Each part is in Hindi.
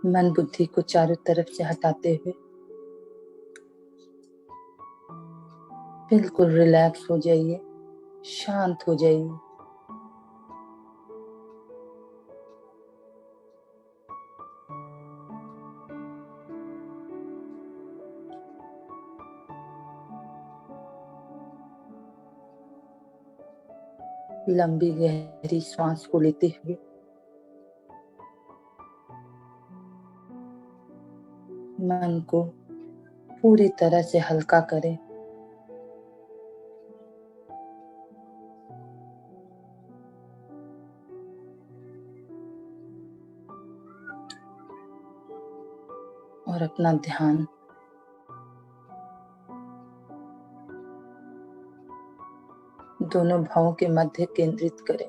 मन बुद्धि को चारों तरफ से हटाते हुए बिल्कुल रिलैक्स हो जाइए, शांत हो जाइए। लंबी गहरी सांस को लेते हुए मन को पूरी तरह से हल्का करें। और अपना ध्यान दोनों भावों के मध्य केंद्रित करें।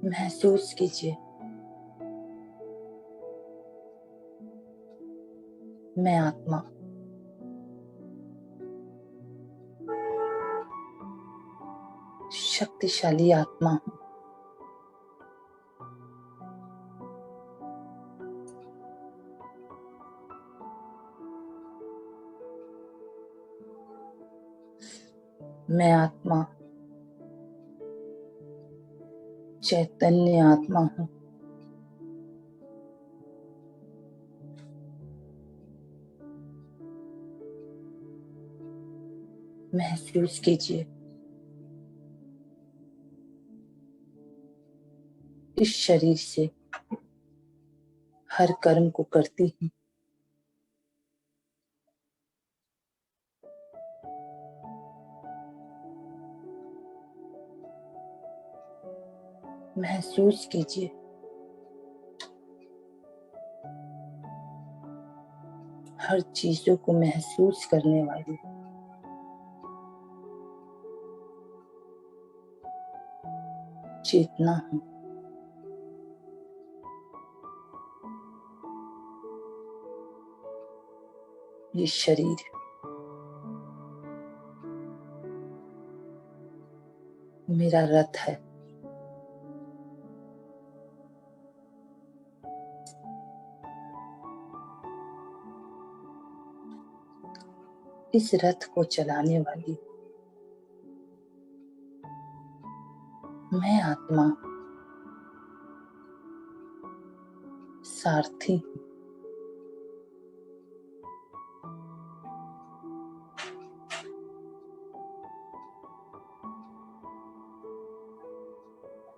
महसूस कीजिए, मैं आत्मा शक्तिशाली आत्मा हूँ। मैं आत्मा चैतन्य आत्मा हूँ। महसूस कीजिए, इस शरीर से हर कर्म को करती हूँ। महसूस कीजिए, हर चीजों को महसूस करने वाली चेतना हूँ। ये शरीर मेरा रथ है। इस रथ को चलाने वाली मैं आत्मा सारथी हूँ।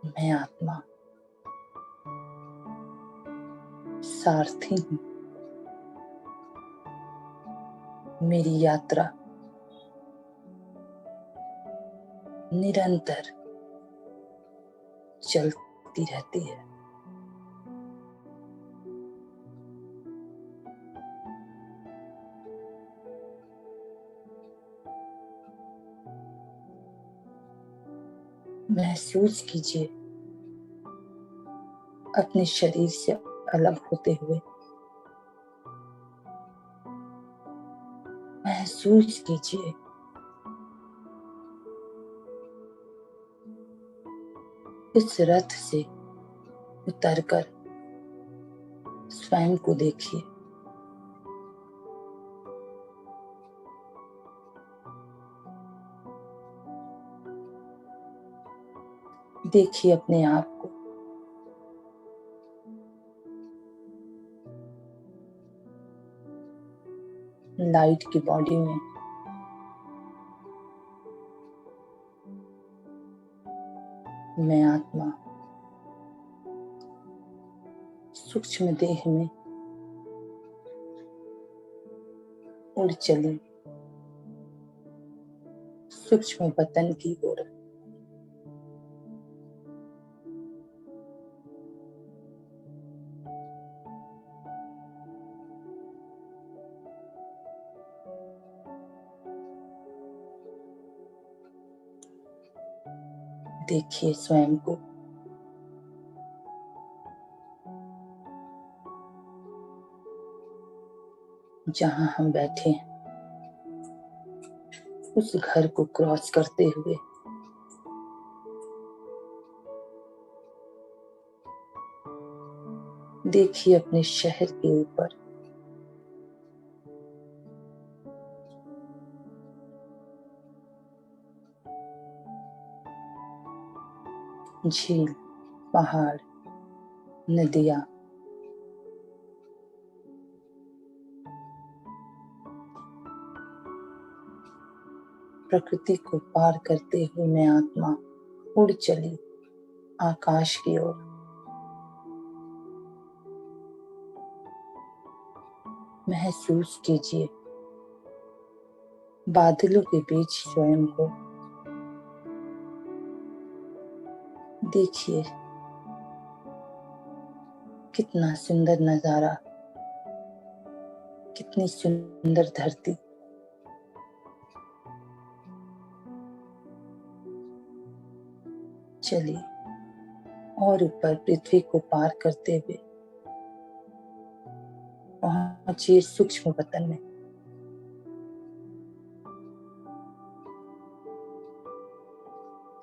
मैं आत्मा सारथी हूँ। मेरी यात्रा निरंतर चलती रहती है। महसूस कीजिए, अपने शरीर से अलग होते हुए महसूस कीजिए, इस रथ से उतरकर स्वयं को देखिए। देखिए अपने आप को। लाइट की बॉडी में मैं आत्मा सूक्ष्म देह में उड़ चली सूक्ष्म वतन की ओर। देखिए स्वयं को। जहां हम बैठे हैं उस घर को क्रॉस करते हुए देखिए अपने शहर के ऊपर झील, पहाड़, नदियां, प्रकृति को पार करते हुए मैं आत्मा उड़ चली आकाश की ओर। महसूस कीजिए बादलों के बीच स्वयं को। देखिए कितना सुंदर नजारा, कितनी सुंदर धरती। चलिए और ऊपर पृथ्वी को पार करते हुए पहुंचिए सूक्ष्म वतन में।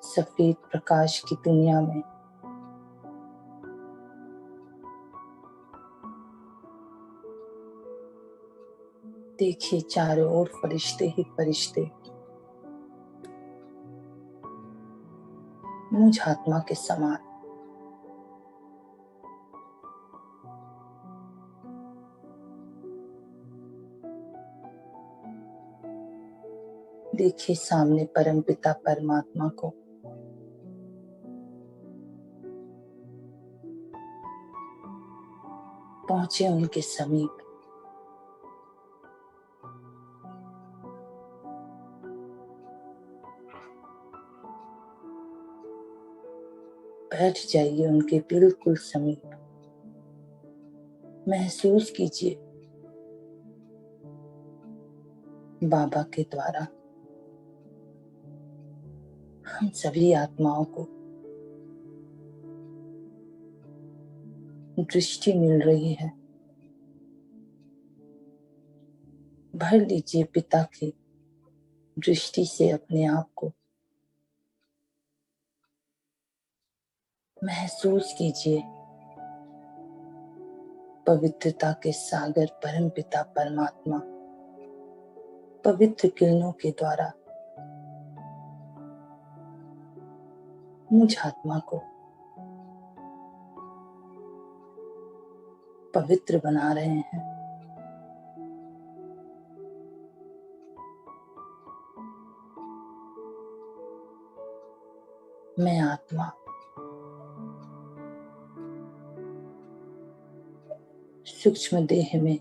सफेद प्रकाश की दुनिया में देखिए चारों ओर फरिश्ते ही फरिश्ते मुझ आत्मा के समान। देखिए सामने परमपिता परमात्मा को। पहुंचे उनके समीप। बैठ जाइए उनके बिल्कुल समीप। महसूस कीजिए बाबा के द्वारा हम सभी आत्माओं को दृष्टि मिल रही है। भर लीजिए पिता की दृष्टि से अपने आप को। महसूस कीजिए पवित्रता के सागर परमपिता परमात्मा पवित्र किरणों के द्वारा मुझ आत्मा को पवित्र बना रहे हैं। मैं आत्मा सूक्ष्म देह में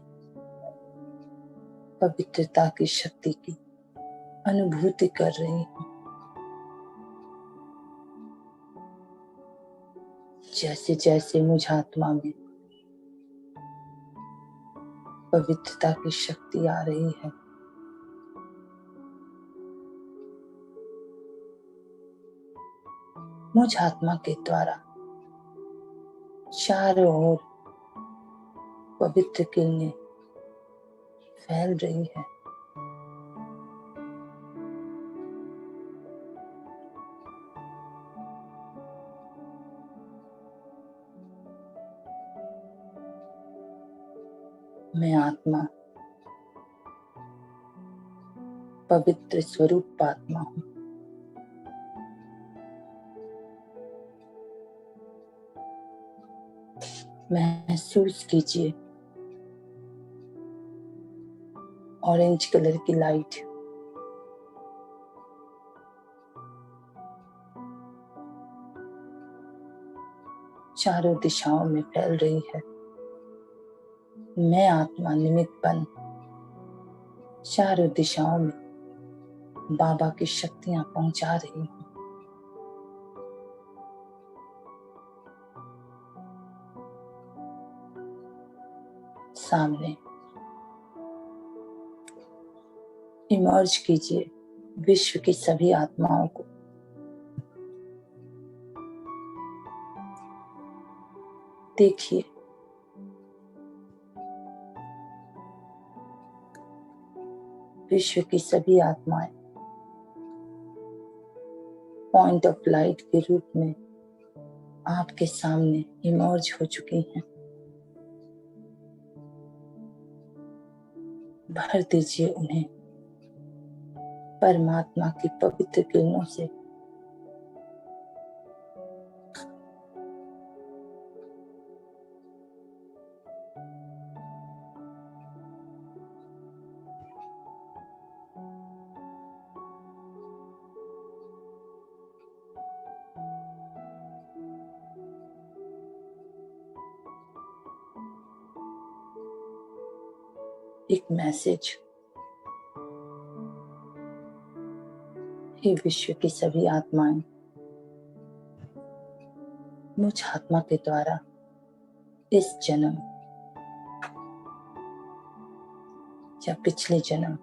पवित्रता की शक्ति की अनुभूति कर रही हूँ। जैसे जैसे मुझ आत्मा में पवित्रता की शक्ति आ रही है, मुझ आत्मा के द्वारा चारों ओर पवित्र किरणें फैल रही है। मैं आत्मा पवित्र स्वरूप आत्मा हूँ। महसूस कीजिए ऑरेंज कलर की लाइट चारों दिशाओं में फैल रही है। मैं आत्मा निमित्त बन चारों दिशाओं में बाबा की शक्तियां पहुंचा रही हूँ। सामने इमर्ज कीजिए विश्व की सभी आत्माओं को। देखिए विश्व की सभी आत्माएं पॉइंट ऑफ लाइट के रूप में आपके सामने इमर्ज हो चुकी हैं। भर दीजिए उन्हें परमात्मा की पवित्र किरणों से। एक मैसेज, हे विश्व की सभी आत्माएं, मुझ आत्मा के द्वारा इस जन्म या पिछले जन्म,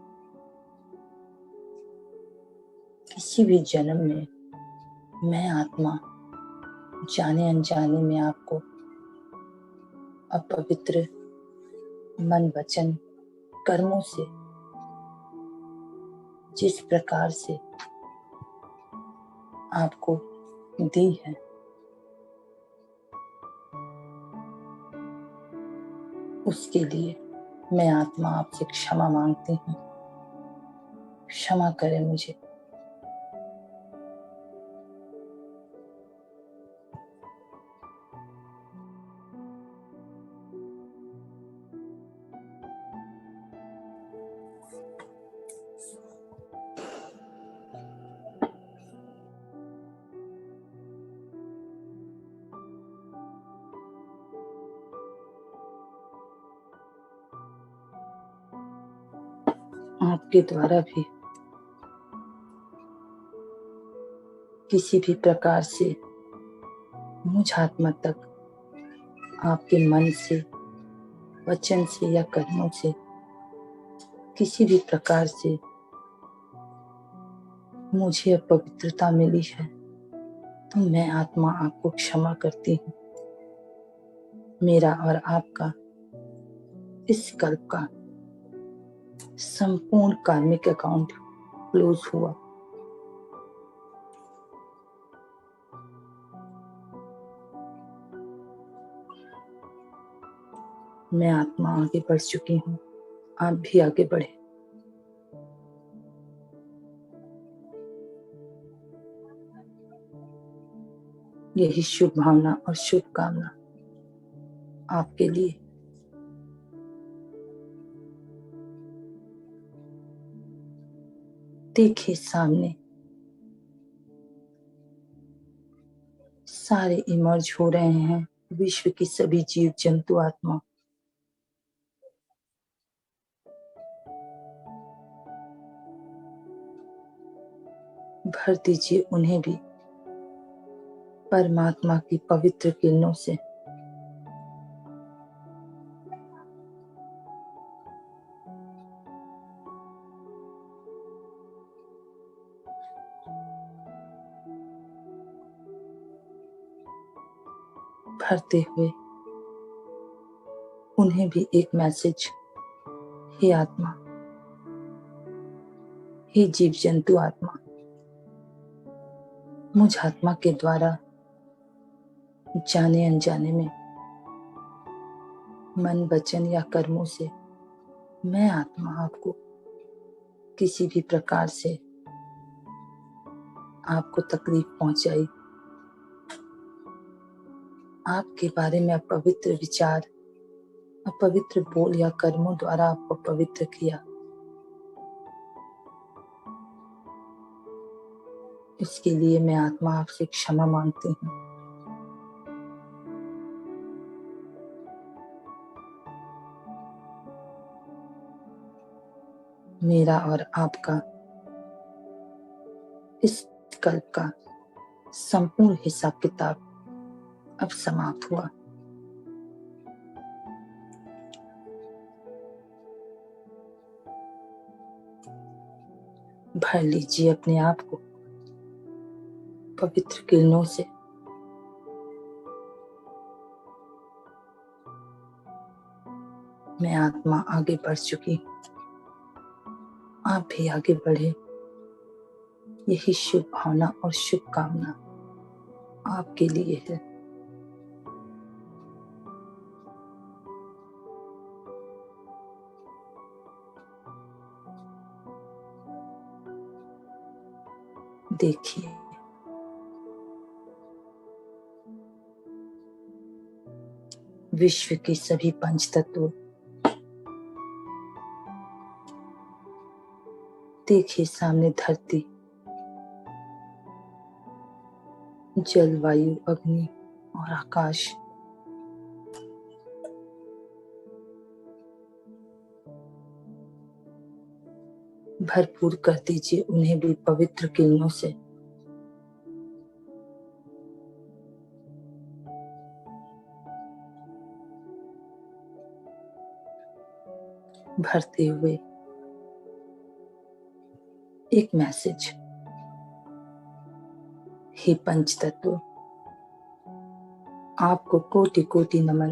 किसी भी जन्म में मैं आत्मा जाने अनजाने में आपको अपवित्र मन वचन कर्मों से जिस प्रकार से आपको दी है, उसके लिए मैं आत्मा आपसे क्षमा मांगती हूँ। क्षमा करें मुझे। आपके द्वारा भी किसी भी प्रकार से मुझ आत्मा तक आपके मन से, वचन से या कर्मों से किसी भी प्रकार से मुझे अपवित्रता मिली है, तो मैं आत्मा आपको क्षमा करती हूँ। मेरा और आपका इस कल्प का संपूर्ण कार्मिक अकाउंट क्लोज हुआ। मैं आत्मा आगे बढ़ चुकी हूँ, आप भी आगे बढ़े। यही शुभ भावना और शुभकामना आपके लिए। देखिए सामने सारे इमर्ज हो रहे हैं, विश्व की सभी जीव जंतु आत्मा। भर दीजिए उन्हें भी परमात्मा की पवित्र किरणों से। भरते हुए उन्हें भी एक मैसेज, हे आत्मा, हे जीव जंतु आत्मा, मुझ आत्मा के द्वारा जाने अनजाने में मन वचन या कर्मों से मैं आत्मा आपको किसी भी प्रकार से आपको तकलीफ पहुंचाई, आपके बारे में अपवित्र विचार, अपवित्र बोल या कर्मों द्वारा आपको पवित्र किया, इसके लिए मैं आत्मा आपसे क्षमा मांगती हूँ। मेरा और आपका इस कल्प का संपूर्ण हिसाब किताब अब समाप्त हुआ। भर लीजिए अपने आप को पवित्र किरणों से। मैं आत्मा आगे बढ़ चुकी हूँ, आप भी आगे बढ़े, यही शुभ भावना और शुभकामना आपके लिए है। देखिए, विश्व के सभी पंच तत्व, देखिए सामने धरती, जल, वायु, अग्नि और आकाश, भरपूर कर दीजिए उन्हें भी पवित्र किरणों से। भरते हुए एक मैसेज, हे पंच तत्व, आपको कोटि कोटि नमन।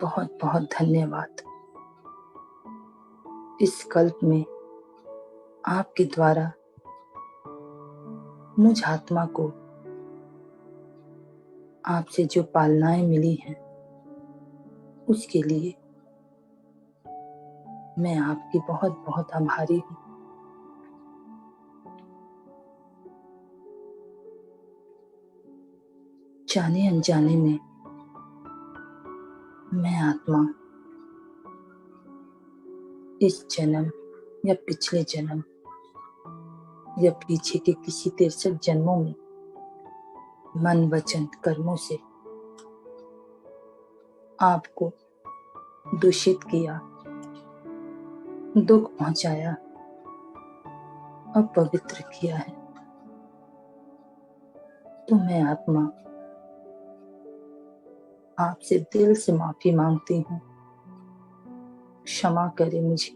बहुत बहुत धन्यवाद। इस कल्प में आपके द्वारा मुझ आत्मा को आपसे जो पालनाएं मिली हैं, उसके लिए मैं आपकी बहुत बहुत आभारी हूँ। जाने अनजाने में मैं आत्मा इस जन्म या पिछले जन्म या पीछे के किसी 63 जन्मों में मन वचन कर्मों से आपको दूषित किया, दुख पहुंचाया, अपवित्र किया है। तो मैं आत्मा आपसे दिल से माफी मांगती हूँ। क्षमा करें मुझे।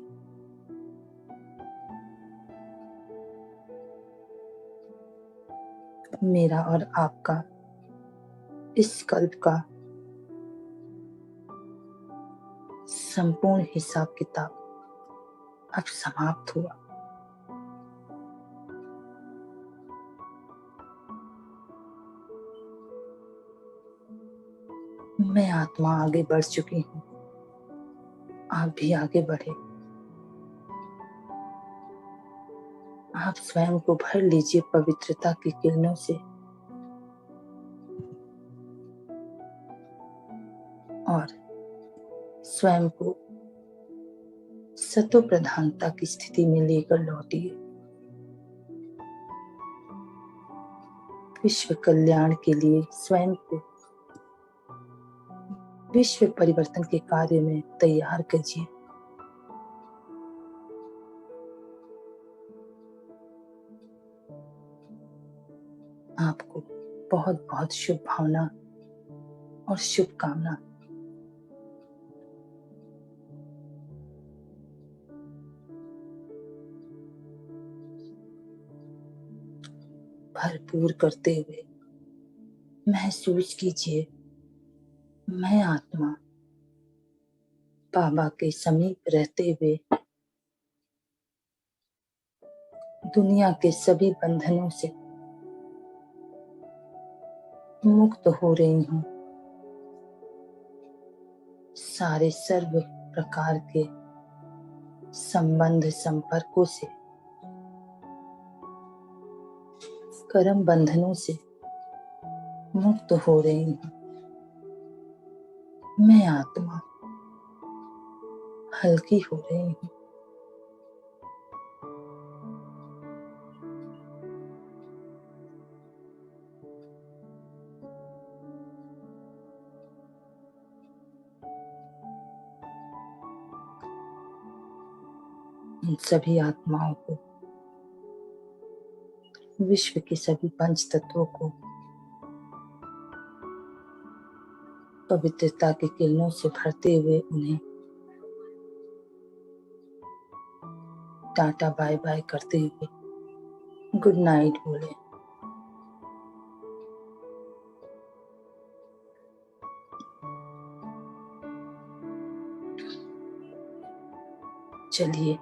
मेरा और आपका इस कल्प का संपूर्ण हिसाब किताब अब समाप्त हुआ। मैं आत्मा आगे बढ़ चुकी हूँ, आप भी आगे बढ़े। आप स्वयं को भर लीजिए पवित्रता की किरणों से और स्वयं को सतो प्रधानता की स्थिति में लेकर लौटिए। विश्व कल्याण के लिए स्वयं को विश्व परिवर्तन के कार्य में तैयार कीजिए। आपको बहुत बहुत शुभ भावना और शुभकामना। भरपूर करते हुए महसूस कीजिए, मैं आत्मा बाबा के समीप रहते हुए दुनिया के सभी बंधनों से मुक्त हो रही हूँ। सारे सर्व प्रकार के संबंध संपर्कों से, कर्म बंधनों से मुक्त हो रही हूँ। मैं आत्मा हल्की हो रही हूँ। उन सभी आत्माओं को, विश्व के सभी पंच तत्वों को पवित्रता की किरणों से भरते हुए उन्हें टाटा बाय बाय करते हुए गुड नाइट बोले। चलिए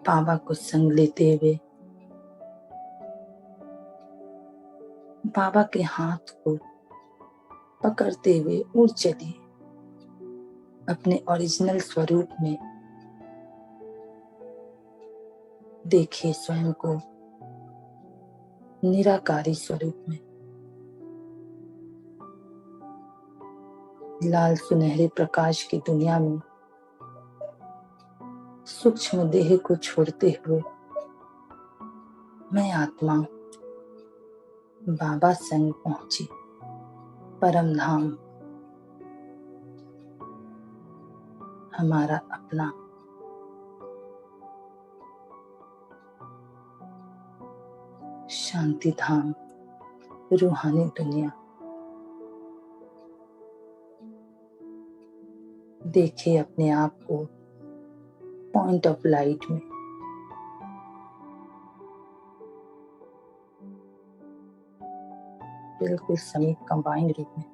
बाबा को संग लेते हुए बाबा के हाथ को पकड़ते हुए उड़ चलिए अपने ओरिजिनल स्वरूप में। देखिए स्वयं को निराकारी स्वरूप में। लाल सुनहरे प्रकाश की दुनिया में सूक्ष्म देह को छोड़ते हुए मैं आत्मा बाबा संग पहुंची परम धाम, हमारा अपना शांति धाम, रूहानी दुनिया। देखिए अपने आप को पॉइंट ऑफ लाइट में। बिल्कुल समीप कंबाइंड रूप में।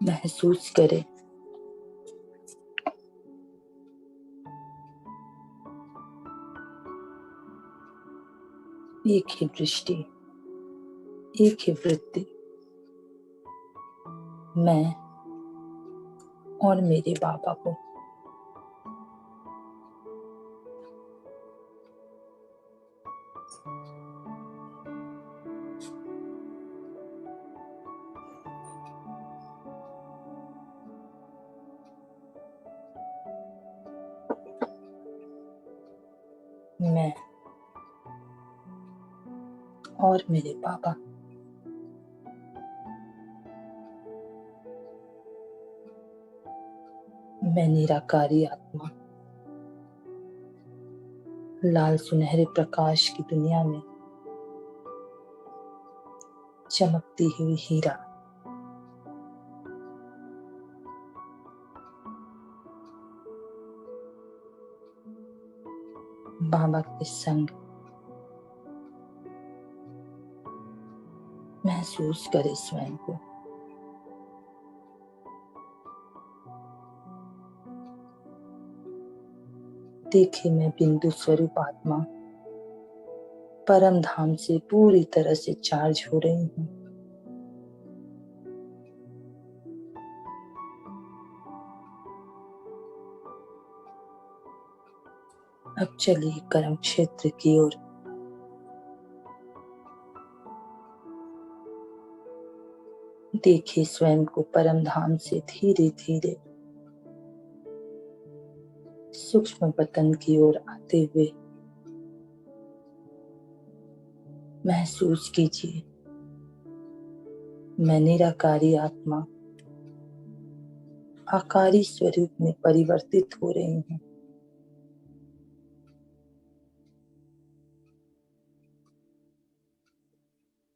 महसूस करें एक ही दृष्टि, एक ही वृत्ति, मैं और मेरे बाबा को। मैं और मेरे बाबा। मैं निराकारी आत्मा लाल सुनहरे प्रकाश की दुनिया में चमकती हुई हीरा। बाबा के संग महसूस करे स्वयं को। देखिए मैं बिंदु स्वरूप आत्मा परम धाम से पूरी तरह से चार्ज हो रही हूँ। अब चलिए कर्म क्षेत्र की ओर। देखिए स्वयं को परम धाम से धीरे धीरे सूक्ष्म वतन की ओर आते हुए महसूस कीजिए मैं निराकारी आत्मा आकारी स्वरूप में परिवर्तित हो रही हूँ।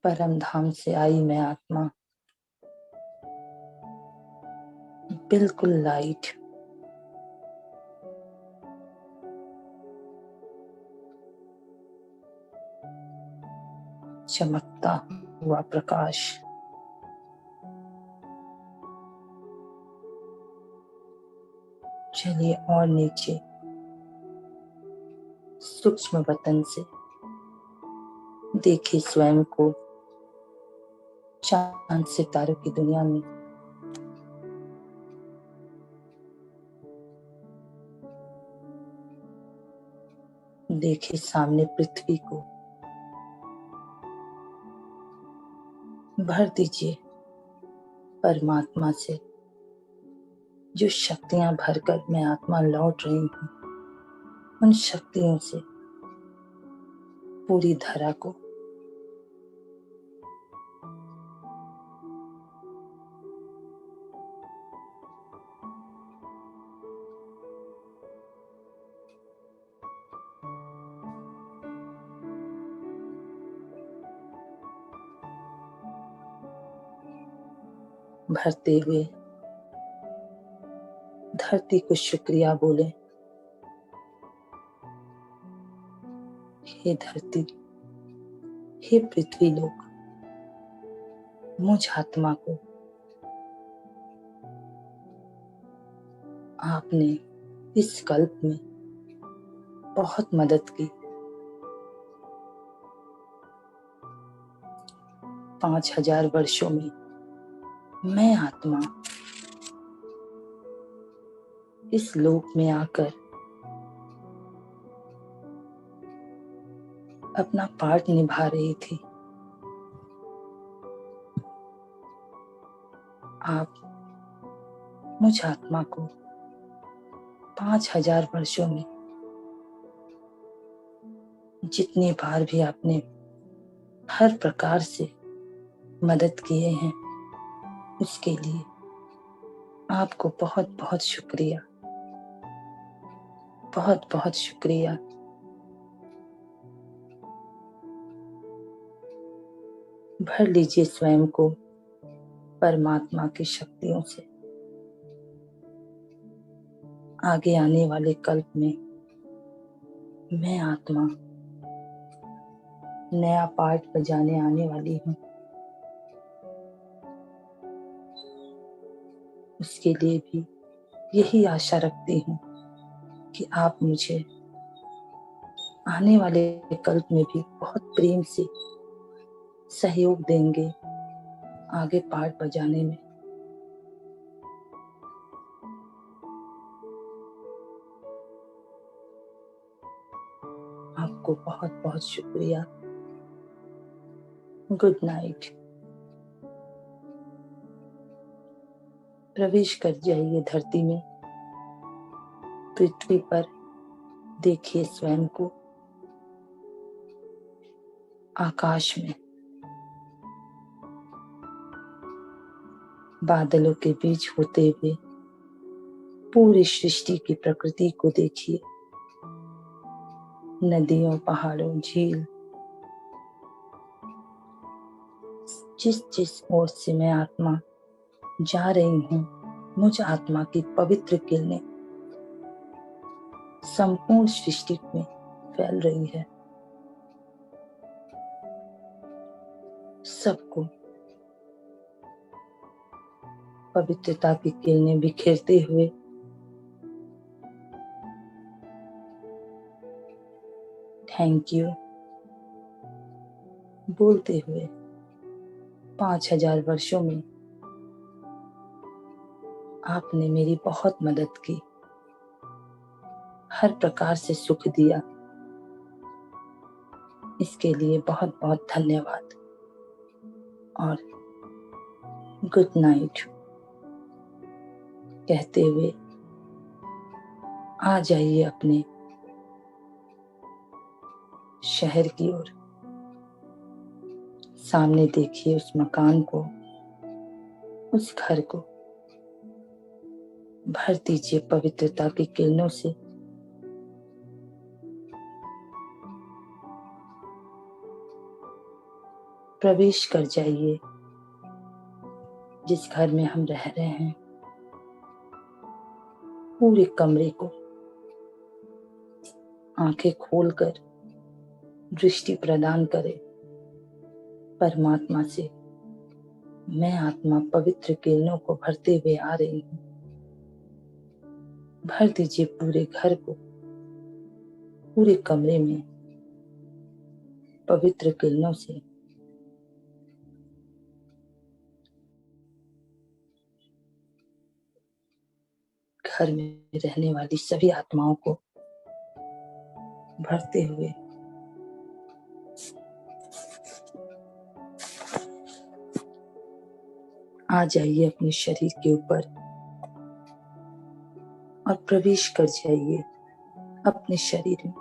परम धाम से आई मैं आत्मा बिल्कुल लाइट, चमकता हुआ प्रकाश। चलिए और नीचे सूक्ष्म वतन से देखिए स्वयं को चांद सितारों की दुनिया में देखे सामने पृथ्वी को, भर दीजिए परमात्मा से जो शक्तियां भरकर मैं आत्मा लौट रही हूँ, उन शक्तियों से पूरी धरा को भरते हुए धरती को शुक्रिया बोले, हे धरती, हे पृथ्वी लोक, मुझ आत्मा को आपने इस कल्प में बहुत मदद की। 5000 वर्षों में मैं आत्मा इस लोक में आकर अपना पार्ट निभा रही थी। आप मुझ आत्मा को 5000 वर्षों में जितनी बार भी आपने हर प्रकार से मदद किए हैं, उसके लिए आपको बहुत बहुत शुक्रिया, बहुत बहुत शुक्रिया। भर लीजिए स्वयं को परमात्मा की शक्तियों से। आगे आने वाले कल्प में मैं आत्मा नया पार्ट बजाने आने वाली हूँ। उसके लिए भी यही आशा रखती हूँ कि आप मुझे आने वाले कल्प में भी बहुत प्रेम से सहयोग देंगे आगे पार्ट बजाने में। आपको बहुत बहुत शुक्रिया। Good night. प्रवेश कर जाइए धरती में। पृथ्वी पर देखिए स्वयं को। आकाश में बादलों के बीच होते हुए पूरी सृष्टि की प्रकृति को देखिए। नदियों, पहाड़ों, झील, जिस जिस ओर से मैं आत्मा जा रही हूँ, मुझ आत्मा की पवित्र किरणें संपूर्ण सृष्टि में फैल रही है। सबको पवित्रता की किरणें बिखेरते हुए थैंक यू बोलते हुए 5000 वर्षों में आपने मेरी बहुत मदद की, हर प्रकार से सुख दिया। इसके लिए बहुत बहुत धन्यवाद और गुड नाइट कहते हुए आ जाइए अपने शहर की ओर। सामने देखिए उस मकान को, उस घर को। भर दीजिए पवित्रता की किरणों से। प्रवेश कर जाइए जिस घर में हम रह रहे हैं। पूरे कमरे को आंखें खोलकर दृष्टि प्रदान करें परमात्मा से। मैं आत्मा पवित्र किरणों को भरते हुए आ रही हूँ। भर दीजिए पूरे घर को, पूरे कमरे में पवित्र किरणों से। घर में रहने वाली सभी आत्माओं को भरते हुए आ जाइए अपने शरीर के ऊपर और प्रवेश कर जाइए अपने शरीर में।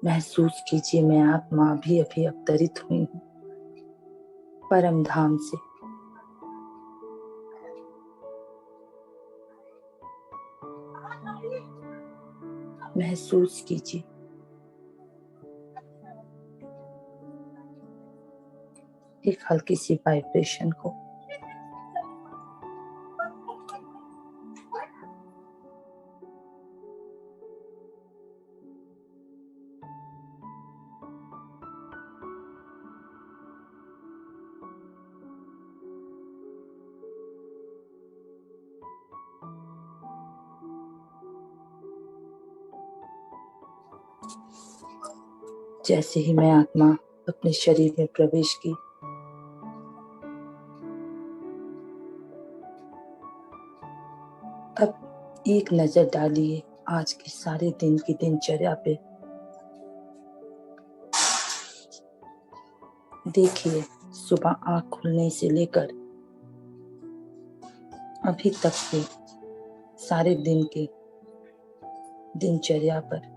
महसूस कीजिए मैं आत्मा अभी अभी अवतरित हुई हूँ परम धाम से। महसूस कीजिए एक हल्की सी वाइब्रेशन को। जैसे ही मैं आत्मा अपने शरीर में प्रवेश की, अब एक नजर डालिए आज के सारे दिन की दिनचर्या पे। देखिए सुबह आँख खुलने से लेकर अभी तक के सारे दिन की दिनचर्या पर।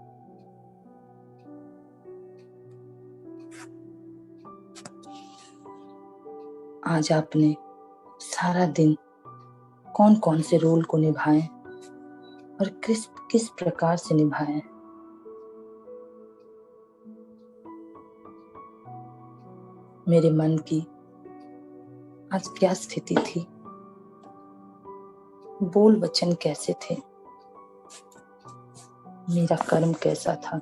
आज आपने सारा दिन कौन कौन से रोल को निभाए और किस किस प्रकार से निभाए। मेरे मन की आज क्या स्थिति थी, बोल वचन कैसे थे, मेरा कर्म कैसा था।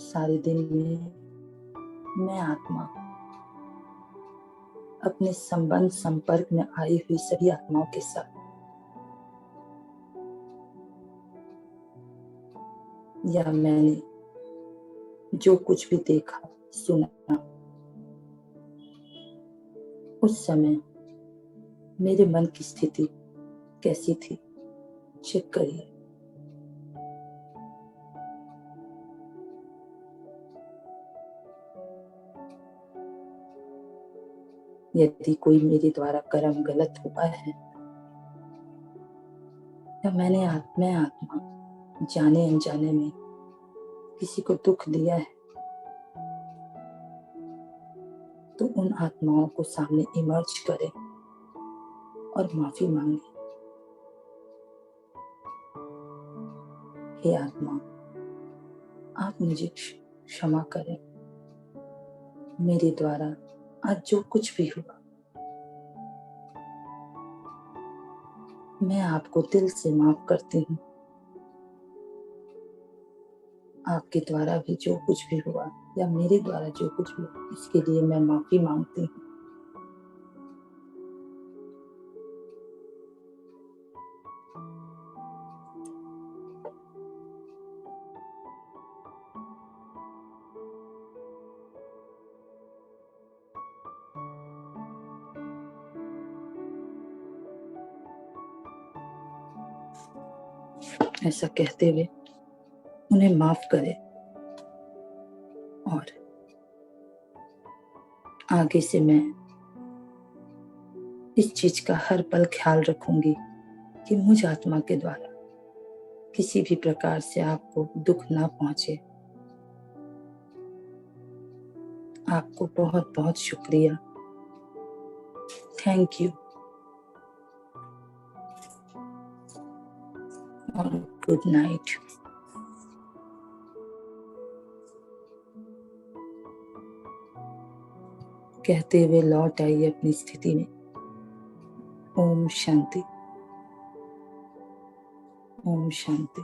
सारे दिन में मैं आत्मा अपने संबंध संपर्क में आई हुई सभी आत्माओं के साथ या मैंने जो कुछ भी देखा सुना उस समय मेरे मन की स्थिति कैसी थी, चेक करिए। यदि कोई मेरे द्वारा कर्म गलत हुआ है या मैं आत्मा जाने अनजाने में किसी को दुख दिया है, तो उन आत्माओं को सामने इमर्ज करें और माफी मांगे। हे आत्मा, आप मुझे क्षमा करें, मेरे द्वारा आज जो कुछ भी हुआ मैं आपको दिल से माफ करती हूँ। आपके द्वारा भी जो कुछ भी हुआ या मेरे द्वारा जो कुछ भी हुआ इसके लिए मैं माफी मांगती हूँ। ऐसा कहते हुए उन्हें माफ करें और आगे से मैं इस चीज का हर पल ख्याल रखूंगी कि मुझ आत्मा के द्वारा किसी भी प्रकार से आपको दुख ना पहुंचे। आपको बहुत बहुत शुक्रिया, थैंक यू और गुड नाइट। कहते हुए लौट आइए अपनी स्थिति में। ओम शांति, ओम शांति।